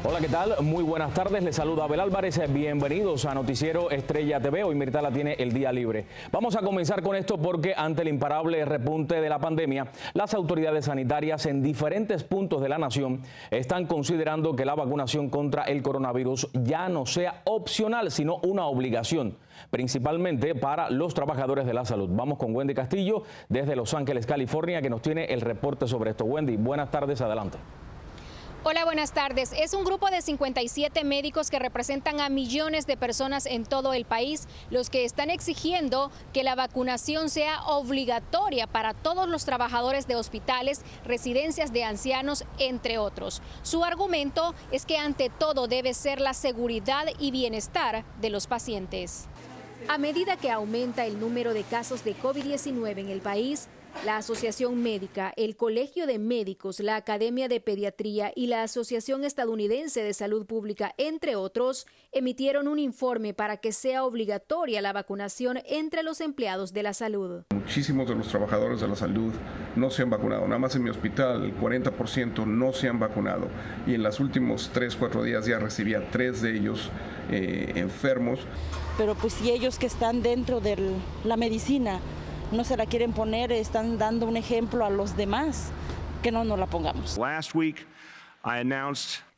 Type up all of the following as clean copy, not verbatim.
Hola, ¿qué tal? Muy buenas tardes. Les saluda Abel Álvarez. Bienvenidos a Noticiero Estrella TV. Hoy Mirta la tiene el día libre. Vamos a comenzar con esto porque ante el imparable repunte de la pandemia, las autoridades sanitarias en diferentes puntos de la nación están considerando que la vacunación contra el coronavirus ya no sea opcional, sino una obligación, principalmente para los trabajadores de la salud. Vamos con Wendy Castillo desde Los Ángeles, California, que nos tiene el reporte sobre esto. Wendy, buenas tardes, adelante. Hola, buenas tardes. Es un grupo de 57 médicos que representan a millones de personas en todo el país los que están exigiendo que la vacunación sea obligatoria para todos los trabajadores de hospitales, residencias de ancianos, entre otros. Su argumento es que ante todo debe ser la seguridad y bienestar de los pacientes. A medida que aumenta el número de casos de COVID-19 en el país, la Asociación Médica, el Colegio de Médicos, la Academia de Pediatría y la Asociación Estadounidense de Salud Pública, entre otros, emitieron un informe para que sea obligatoria la vacunación entre los empleados de la salud. Muchísimos de los trabajadores de la salud no se han vacunado. Nada más en mi hospital, el 40% no se han vacunado. Y en los últimos 3-4 días ya recibía 3 de ellos enfermos. Pero pues si ellos que están dentro de la medicina no se la quieren poner, están dando un ejemplo a los demás, que no nos la pongamos.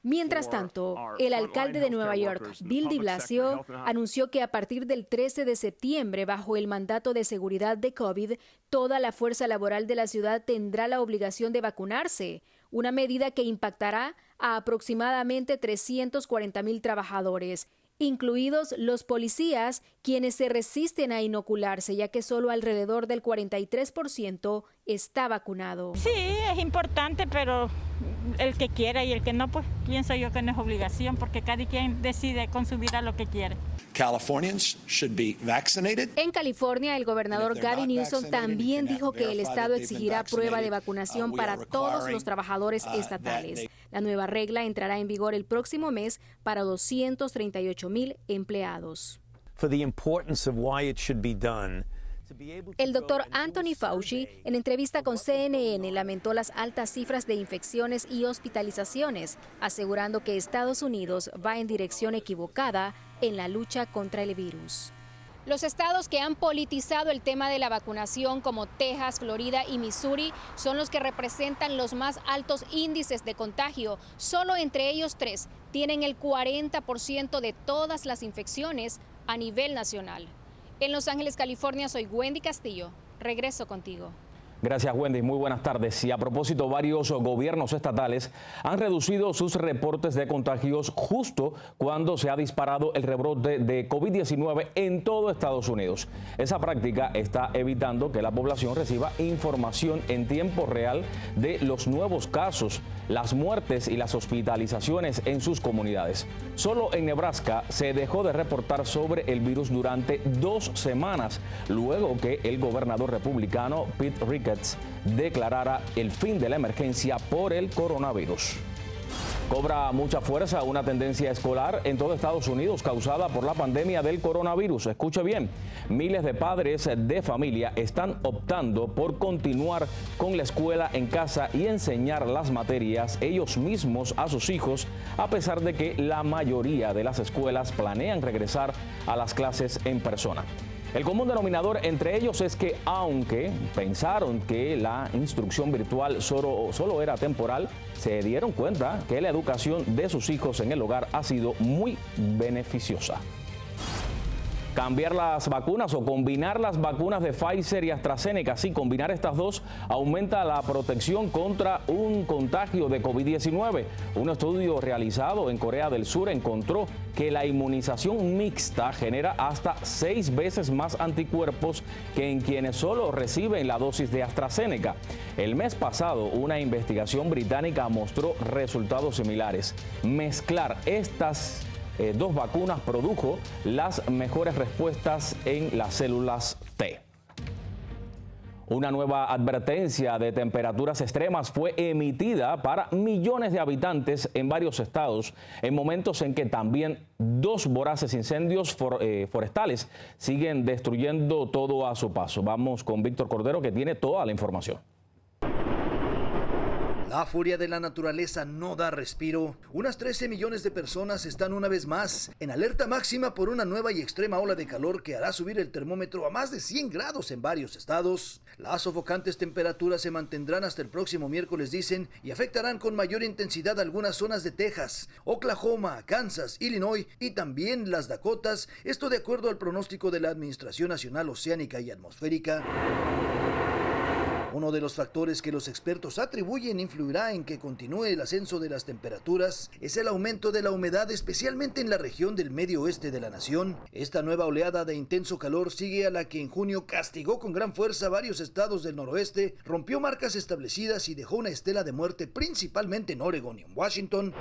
Mientras tanto, el alcalde de Nueva York, Bill de Blasio, anunció que a partir del 13 de septiembre, bajo el mandato de seguridad de COVID, toda la fuerza laboral de la ciudad tendrá la obligación de vacunarse, una medida que impactará a aproximadamente 340,000 trabajadores, incluidos los policías, quienes se resisten a inocularse, ya que solo alrededor del 43% está vacunado. Sí, es importante, pero el que quiera y el que no, pues pienso yo que no es obligación, porque cada quien decide con su vida lo que quiere. En California, el gobernador Gavin Newsom también dijo que el estado exigirá prueba de vacunación para todos los trabajadores estatales. La nueva regla entrará en vigor el próximo mes para 238,000 empleados. El doctor Anthony Fauci, en entrevista con CNN, lamentó las altas cifras de infecciones y hospitalizaciones, asegurando que Estados Unidos va en dirección equivocada en la lucha contra el virus. Los estados que han politizado el tema de la vacunación, como Texas, Florida y Missouri, son los que representan los más altos índices de contagio. Solo entre ellos 3 tienen el 40% de todas las infecciones a nivel nacional. En Los Ángeles, California, soy Wendy Castillo. Regreso contigo. Gracias, Wendy. Muy buenas tardes. Y a propósito, varios gobiernos estatales han reducido sus reportes de contagios justo cuando se ha disparado el rebrote de COVID-19 en todo Estados Unidos. Esa práctica está evitando que la población reciba información en tiempo real de los nuevos casos, las muertes y las hospitalizaciones en sus comunidades. Solo en Nebraska se dejó de reportar sobre el virus durante 2 semanas, luego que el gobernador republicano Pete Ricketts declarara el fin de la emergencia por el coronavirus. Cobra mucha fuerza una tendencia escolar en todo Estados Unidos causada por la pandemia del coronavirus. Escuche bien, miles de padres de familia están optando por continuar con la escuela en casa y enseñar las materias ellos mismos a sus hijos, a pesar de que la mayoría de las escuelas planean regresar a las clases en persona. El común denominador entre ellos es que, aunque pensaron que la instrucción virtual solo era temporal, se dieron cuenta que la educación de sus hijos en el hogar ha sido muy beneficiosa. Cambiar las vacunas o combinar las vacunas de Pfizer y AstraZeneca, sí, combinar estas dos aumenta la protección contra un contagio de COVID-19. Un estudio realizado en Corea del Sur encontró que la inmunización mixta genera hasta 6 veces más anticuerpos que en quienes solo reciben la dosis de AstraZeneca. El mes pasado, una investigación británica mostró resultados similares. Mezclar estas dos vacunas produjo las mejores respuestas en las células T. Una nueva advertencia de temperaturas extremas fue emitida para millones de habitantes en varios estados en momentos en que también 2 voraces incendios forestales siguen destruyendo todo a su paso. Vamos con Víctor Cordero, que tiene toda la información. La furia de la naturaleza no da respiro. Unas 13 millones de personas están una vez más en alerta máxima por una nueva y extrema ola de calor que hará subir el termómetro a más de 100 grados en varios estados. Las sofocantes temperaturas se mantendrán hasta el próximo miércoles, dicen, y afectarán con mayor intensidad algunas zonas de Texas, Oklahoma, Kansas, Illinois y también las Dakotas, esto de acuerdo al pronóstico de la Administración Nacional Oceánica y Atmosférica. Uno de los factores que los expertos atribuyen influirá en que continúe el ascenso de las temperaturas es el aumento de la humedad, especialmente en la región del medio oeste de la nación. Esta nueva oleada de intenso calor sigue a la que en junio castigó con gran fuerza varios estados del noroeste, rompió marcas establecidas y dejó una estela de muerte principalmente en Oregon y en Washington.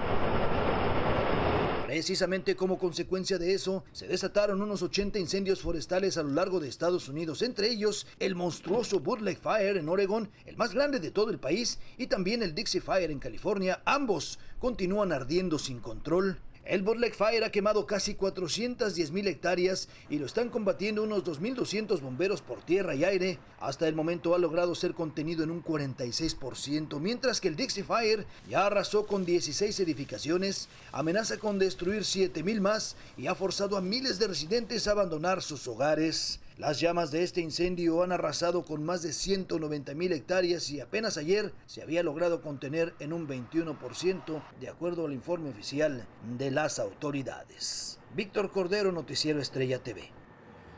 Precisamente como consecuencia de eso, se desataron unos 80 incendios forestales a lo largo de Estados Unidos, entre ellos el monstruoso Butte Lake Fire en Oregon, el más grande de todo el país, y también el Dixie Fire en California. Ambos continúan ardiendo sin control. El Butte Lake Fire ha quemado casi 410,000 hectáreas y lo están combatiendo unos 2,200 bomberos por tierra y aire. Hasta el momento ha logrado ser contenido en un 46%, mientras que el Dixie Fire ya arrasó con 16 edificaciones, amenaza con destruir 7,000 más y ha forzado a miles de residentes a abandonar sus hogares. Las llamas de este incendio han arrasado con más de 190,000 hectáreas y apenas ayer se había logrado contener en un 21%, de acuerdo al informe oficial de las autoridades. Víctor Cordero, Noticiero Estrella TV.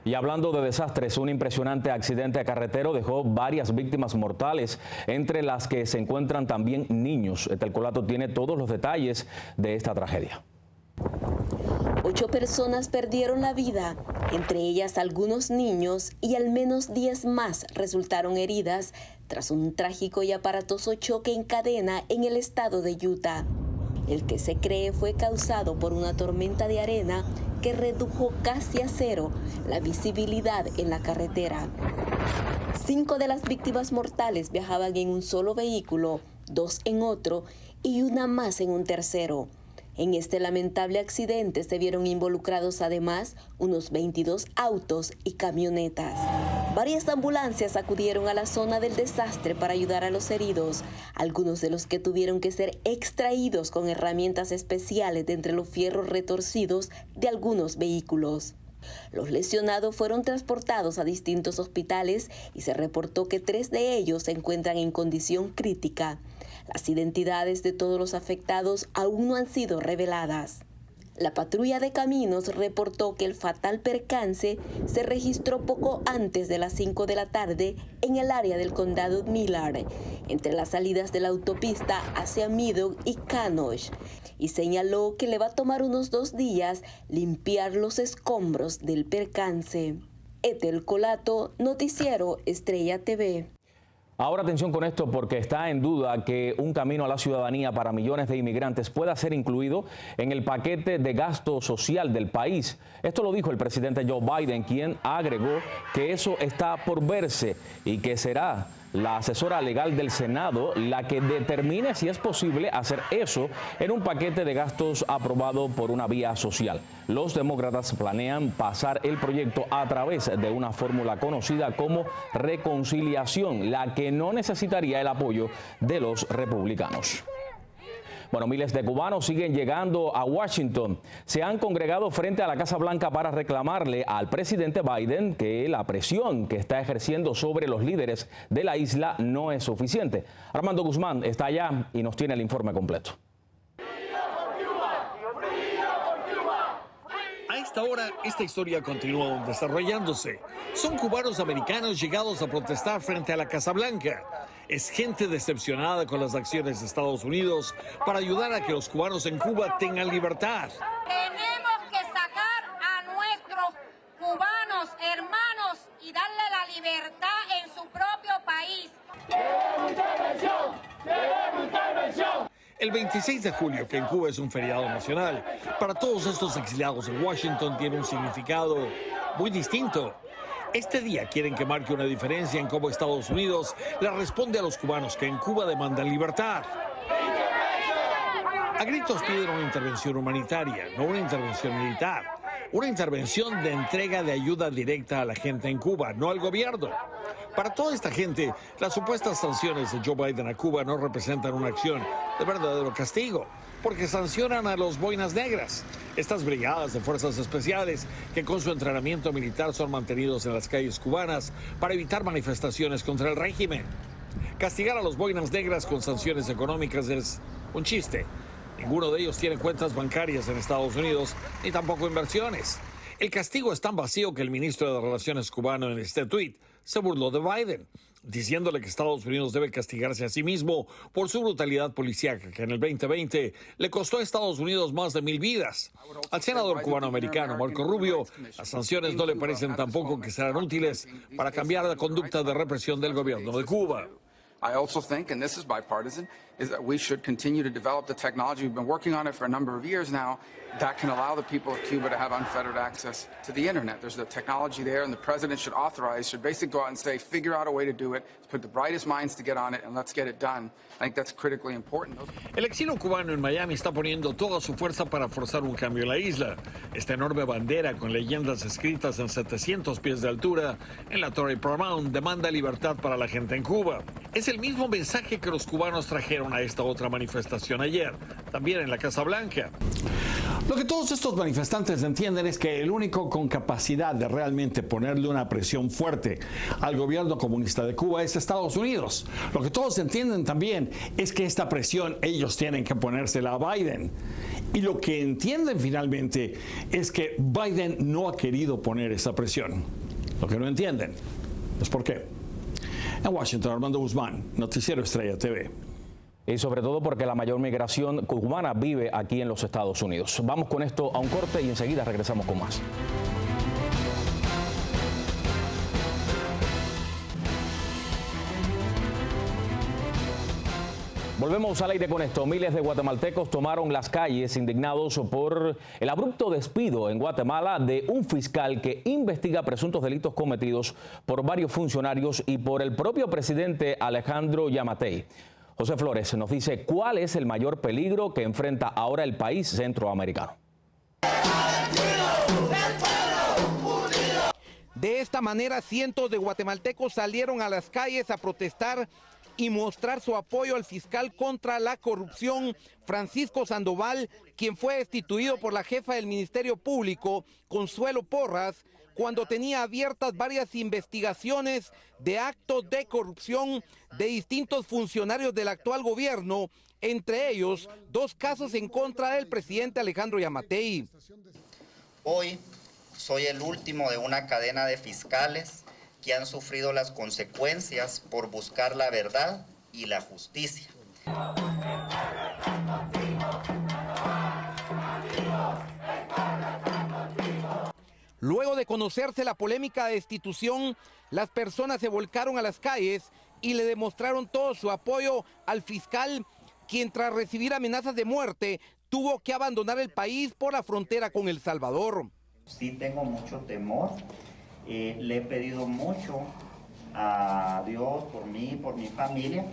Y hablando de desastres, un impresionante accidente carretero dejó varias víctimas mortales, entre las que se encuentran también niños. Telcolato tiene todos los detalles de esta tragedia. 8 personas perdieron la vida, entre ellas algunos niños, y al menos 10 más resultaron heridas tras un trágico y aparatoso choque en cadena en el estado de Utah. El que se cree fue causado por una tormenta de arena que redujo casi a cero la visibilidad en la carretera. 5 de las víctimas mortales viajaban en un solo vehículo, 2 en otro y una más en un tercero. En este lamentable accidente se vieron involucrados además unos 22 autos y camionetas. Varias ambulancias acudieron a la zona del desastre para ayudar a los heridos, algunos de los que tuvieron que ser extraídos con herramientas especiales de entre los fierros retorcidos de algunos vehículos. Los lesionados fueron transportados a distintos hospitales y se reportó que 3 de ellos se encuentran en condición crítica. Las identidades de todos los afectados aún no han sido reveladas. La patrulla de caminos reportó que el fatal percance se registró poco antes de las 5 de la tarde en el área del condado Millard, entre las salidas de la autopista hacia Meadow y Canosh, y señaló que le va a tomar unos 2 días limpiar los escombros del percance. Ethel Colato, Noticiero Estrella TV. Ahora atención con esto, porque está en duda que un camino a la ciudadanía para millones de inmigrantes pueda ser incluido en el paquete de gasto social del país. Esto lo dijo el presidente Joe Biden, quien agregó que eso está por verse y que será la asesora legal del Senado la que determine si es posible hacer eso en un paquete de gastos aprobado por una vía social. Los demócratas planean pasar el proyecto a través de una fórmula conocida como reconciliación, la que no necesitaría el apoyo de los republicanos. Bueno, miles de cubanos siguen llegando a Washington. Se han congregado frente a la Casa Blanca para reclamarle al presidente Biden que la presión que está ejerciendo sobre los líderes de la isla no es suficiente. Armando Guzmán está allá y nos tiene el informe completo. A esta hora, esta historia continúa desarrollándose. Son cubanos americanos llegados a protestar frente a la Casa Blanca. Es gente decepcionada con las acciones de Estados Unidos para ayudar a que los cubanos en Cuba tengan libertad. Tenemos que sacar a nuestros cubanos hermanos y darle la libertad en su propio país. ¡Queremos intervención! ¡Queremos intervención! El 26 de julio, que en Cuba es un feriado nacional, para todos estos exiliados en Washington tiene un significado muy distinto. Este día quieren que marque una diferencia en cómo Estados Unidos le responde a los cubanos que en Cuba demandan libertad. A gritos piden una intervención humanitaria, no una intervención militar. Una intervención de entrega de ayuda directa a la gente en Cuba, no al gobierno. Para toda esta gente, las supuestas sanciones de Joe Biden a Cuba no representan una acción de verdadero castigo, porque sancionan a los boinas negras, estas brigadas de fuerzas especiales que con su entrenamiento militar son mantenidos en las calles cubanas para evitar manifestaciones contra el régimen. Castigar a los boinas negras con sanciones económicas es un chiste. Ninguno de ellos tiene cuentas bancarias en Estados Unidos ni tampoco inversiones. El castigo es tan vacío que el ministro de Relaciones cubano en este tuit se burló de Biden, diciéndole que Estados Unidos debe castigarse a sí mismo por su brutalidad policíaca que en el 2020 le costó a Estados Unidos más de 1,000 vidas. Al senador cubano-americano Marco Rubio, las sanciones no le parecen tampoco que serán útiles para cambiar la conducta de represión del gobierno de Cuba. I also think, and this is bipartisan, is that we should continue to develop the technology. We've been working on it for a number of years now that can allow the people of Cuba to have unfettered access to the internet. There's the technology there, and the president should basically go out and say, figure out a way to do it, put the brightest minds to get on it, and let's get it done. I think that's critically important. El exilio cubano en Miami está poniendo toda su fuerza para forzar un cambio en la isla. Esta enorme bandera con leyendas escritas en 700 pies de altura en la Torre Paramount demanda libertad para la gente en Cuba. Es el mismo mensaje que los cubanos trajeron a esta otra manifestación ayer, también en la Casa Blanca. Lo que todos estos manifestantes entienden es que el único con capacidad de realmente ponerle una presión fuerte al gobierno comunista de Cuba es Estados Unidos. Lo que todos entienden también es que esta presión ellos tienen que ponérsela a Biden. Y lo que entienden finalmente es que Biden no ha querido poner esa presión. Lo que no entienden es por qué. En Washington, Armando Guzmán, Noticiero Estrella TV. Y sobre todo porque la mayor migración cubana vive aquí en los Estados Unidos. Vamos con esto a un corte y enseguida regresamos con más. Volvemos al aire con esto. Miles de guatemaltecos tomaron las calles indignados por el abrupto despido en Guatemala de un fiscal que investiga presuntos delitos cometidos por varios funcionarios y por el propio presidente Alejandro Yamatei. José Flores nos dice cuál es el mayor peligro que enfrenta ahora el país centroamericano. De esta manera, cientos de guatemaltecos salieron a las calles a protestar y mostrar su apoyo al fiscal contra la corrupción, Francisco Sandoval, quien fue destituido por la jefa del Ministerio Público, Consuelo Porras, cuando tenía abiertas varias investigaciones de actos de corrupción de distintos funcionarios del actual gobierno, entre ellos 2 casos en contra del presidente Alejandro Yamatei. Hoy soy el último de una cadena de fiscales que han sufrido las consecuencias por buscar la verdad y la justicia. Luego de conocerse la polémica destitución, las personas se volcaron a las calles y le demostraron todo su apoyo al fiscal, quien tras recibir amenazas de muerte tuvo que abandonar el país por la frontera con El Salvador. Sí tengo mucho temor, le he pedido mucho a Dios por mí, por mi familia.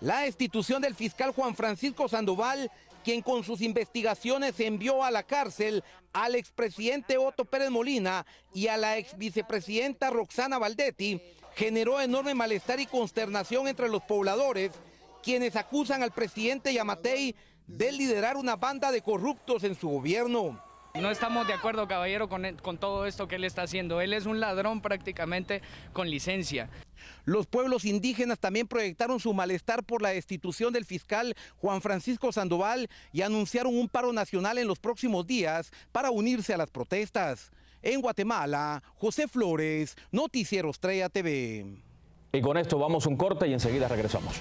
La destitución del fiscal Juan Francisco Sandoval, quien con sus investigaciones envió a la cárcel al expresidente Otto Pérez Molina y a la exvicepresidenta Roxana Valdetti, generó enorme malestar y consternación entre los pobladores, quienes acusan al presidente Yamatei de liderar una banda de corruptos en su gobierno. No estamos de acuerdo, caballero, con todo esto que él está haciendo. Él es un ladrón prácticamente con licencia. Los pueblos indígenas también proyectaron su malestar por la destitución del fiscal Juan Francisco Sandoval y anunciaron un paro nacional en los próximos días para unirse a las protestas. En Guatemala, José Flores, Noticiero Estrella TV. Y con esto vamos a un corte y enseguida regresamos.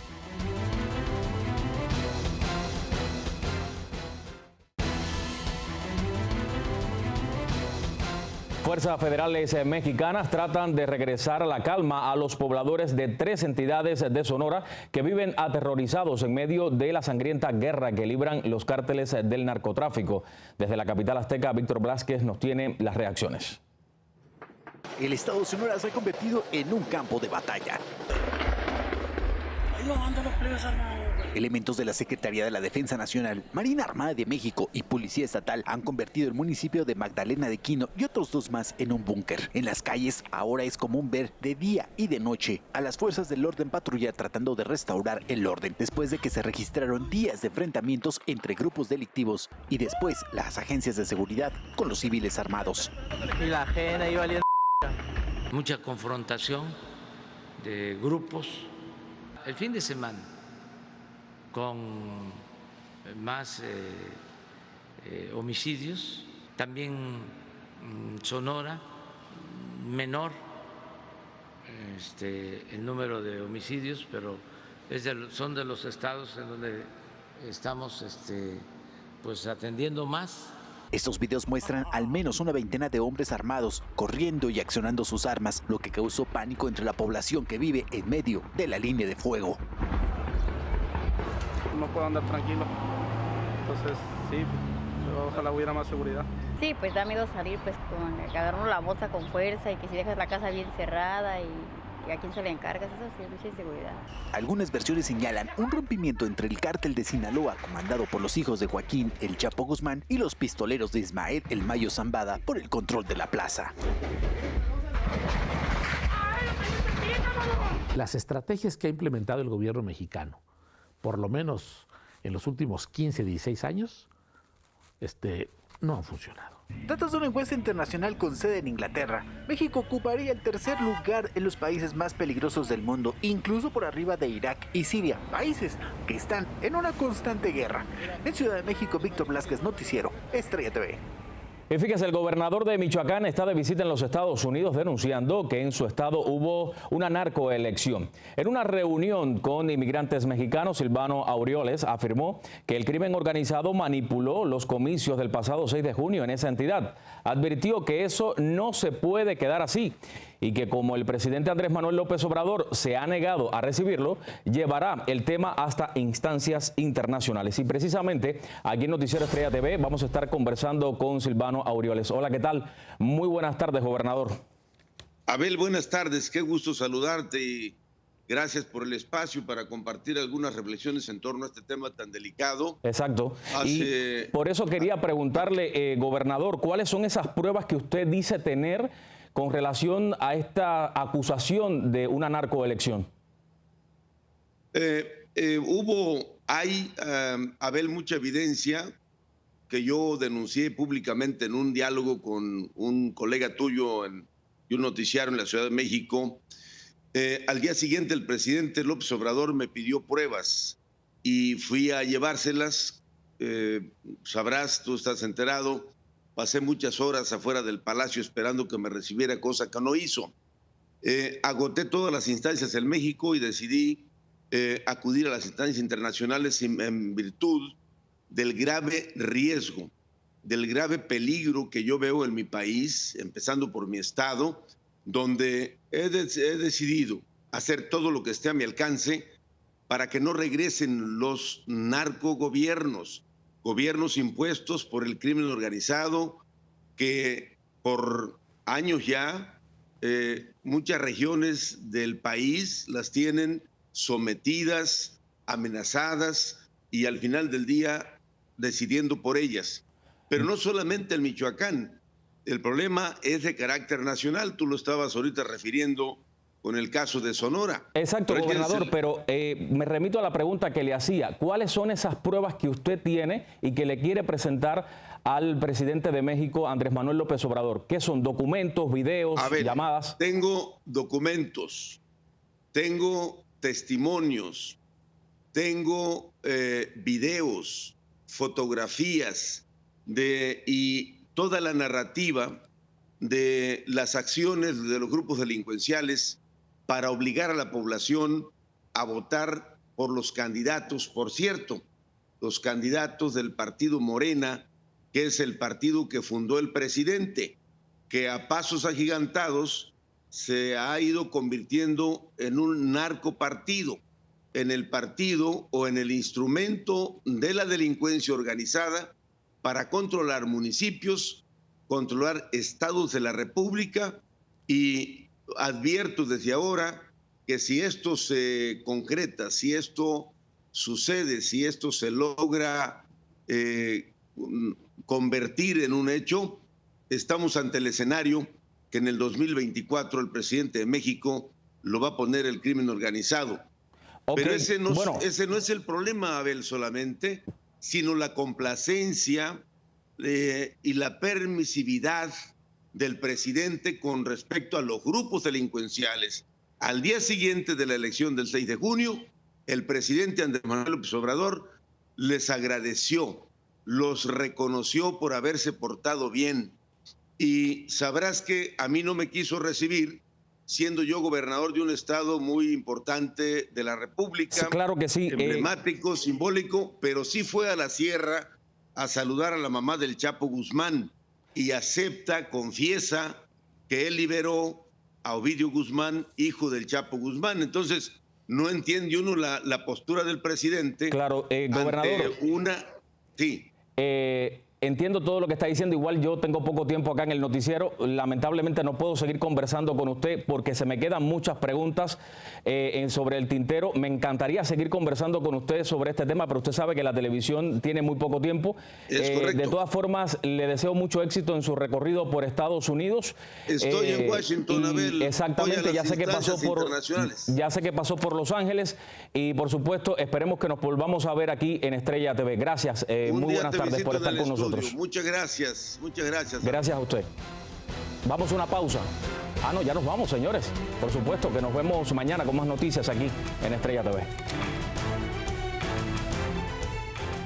Fuerzas federales mexicanas tratan de regresar a la calma a los pobladores de 3 entidades de Sonora que viven aterrorizados en medio de la sangrienta guerra que libran los cárteles del narcotráfico. Desde la capital azteca, Víctor Blázquez nos tiene las reacciones. El estado de Sonora se ha convertido en un campo de batalla. no andan los plebes armados. Elementos de la Secretaría de la Defensa Nacional, Marina Armada de México y Policía Estatal han convertido el municipio de Magdalena de Quino y otros 2 más en un búnker. En las calles ahora es común ver de día y de noche a las fuerzas del orden patrullar tratando de restaurar el orden, después de que se registraron días de enfrentamientos entre grupos delictivos y después las agencias de seguridad con los civiles armados. Y la gente ahí valiendo. Mucha confrontación de grupos. El fin de semana con más homicidios, también Sonora, menor el número de homicidios, pero son de los estados en donde estamos pues atendiendo más. Estos videos muestran al menos una veintena de hombres armados corriendo y accionando sus armas, lo que causó pánico entre la población que vive en medio de la línea de fuego. No puedo andar tranquilo, entonces sí, ojalá hubiera más seguridad. Sí, pues da miedo salir, pues con agarrarnos la bolsa con fuerza y que si dejas la casa bien cerrada y a quién se le encargas, eso sí, mucha inseguridad. Algunas versiones señalan un rompimiento entre el cártel de Sinaloa, comandado por los hijos de Joaquín El Chapo Guzmán, y los pistoleros de Ismael El Mayo Zambada por el control de la plaza. Las estrategias que ha implementado el gobierno mexicano, por lo menos en los últimos 15, 16 años, no han funcionado. Datos de una encuesta internacional con sede en Inglaterra, México ocuparía el 3er lugar en los países más peligrosos del mundo, incluso por arriba de Irak y Siria, países que están en una constante guerra. En Ciudad de México, Víctor Blasquez, Noticiero Estrella TV. Y fíjese, el gobernador de Michoacán está de visita en los Estados Unidos denunciando que en su estado hubo una narcoelección. En una reunión con inmigrantes mexicanos, Silvano Aureoles afirmó que el crimen organizado manipuló los comicios del pasado 6 de junio en esa entidad. Advirtió que eso no se puede quedar así y que como el presidente Andrés Manuel López Obrador se ha negado a recibirlo, llevará el tema hasta instancias internacionales. Y precisamente aquí en Noticiero Estrella TV vamos a estar conversando con Silvano Aureoles. Hola, ¿qué tal? Muy buenas tardes, gobernador. Abel, buenas tardes. Qué gusto saludarte y gracias por el espacio para compartir algunas reflexiones en torno a este tema tan delicado. Exacto. Y por eso quería preguntarle, gobernador, ¿cuáles son esas pruebas que usted dice tener con relación a esta acusación de una narcoelección? Hay, Abel, mucha evidencia que yo denuncié públicamente en un diálogo con un colega tuyo en un noticiario en la Ciudad de México. Al día siguiente el presidente López Obrador me pidió pruebas y fui a llevárselas. Sabrás, tú estás enterado, pasé muchas horas afuera del palacio esperando que me recibiera, cosa que no hizo. Agoté todas las instancias en México y decidí acudir a las instancias internacionales en virtud del grave riesgo, del grave peligro que yo veo en mi país, empezando por mi estado, donde he decidido hacer todo lo que esté a mi alcance para que no regresen los narcogobiernos, gobiernos impuestos por el crimen organizado, que por años ya muchas regiones del país las tienen sometidas, amenazadas y al final del día decidiendo por ellas. Pero no solamente en Michoacán, el problema es de carácter nacional, tú lo estabas ahorita refiriendo con el caso de Sonora. Exacto, gobernador, pero me remito a la pregunta que le hacía. ¿Cuáles son esas pruebas que usted tiene y que le quiere presentar al presidente de México, Andrés Manuel López Obrador? ¿Qué son? ¿Documentos, videos, llamadas? Tengo documentos, tengo testimonios, tengo videos, fotografías y toda la narrativa de las acciones de los grupos delincuenciales para obligar a la población a votar por los candidatos. Por cierto, los candidatos del partido Morena, que es el partido que fundó el presidente, que a pasos agigantados se ha ido convirtiendo en un narcopartido, en el partido o en el instrumento de la delincuencia organizada para controlar municipios, controlar estados de la República, y advierto desde ahora que si esto se concreta, si esto sucede, si esto se logra convertir en un hecho, estamos ante el escenario que en el 2024 el presidente de México lo va a poner el crimen organizado. Okay. Pero ese no es el problema, Abel, solamente, sino la complacencia y la permisividad del presidente con respecto a los grupos delincuenciales. Al día siguiente de la elección del 6 de junio, el presidente Andrés Manuel López Obrador les agradeció, los reconoció por haberse portado bien. Y sabrás que a mí no me quiso recibir, siendo yo gobernador de un estado muy importante de la República. Sí, claro que sí. Emblemático, simbólico, pero sí fue a la sierra a saludar a la mamá del Chapo Guzmán y acepta, confiesa que él liberó a Ovidio Guzmán, hijo del Chapo Guzmán. Entonces, no entiende uno la postura del presidente. Claro, gobernador. Sí. Entiendo todo lo que está diciendo, igual yo tengo poco tiempo acá en el noticiero, lamentablemente no puedo seguir conversando con usted porque se me quedan muchas preguntas sobre el tintero. Me encantaría seguir conversando con usted sobre este tema, pero usted sabe que la televisión tiene muy poco tiempo. De todas formas, le deseo mucho éxito en su recorrido por Estados Unidos. Estoy en Washington, Abel. Exactamente, ya sé que pasó por Los Ángeles y por supuesto esperemos que nos volvamos a ver aquí en Estrella TV. Gracias, muy buenas tardes por estar con nosotros. Muchas gracias, muchas gracias. Gracias a usted. Vamos a una pausa. No, ya nos vamos, señores. Por supuesto que nos vemos mañana con más noticias aquí en Estrella TV.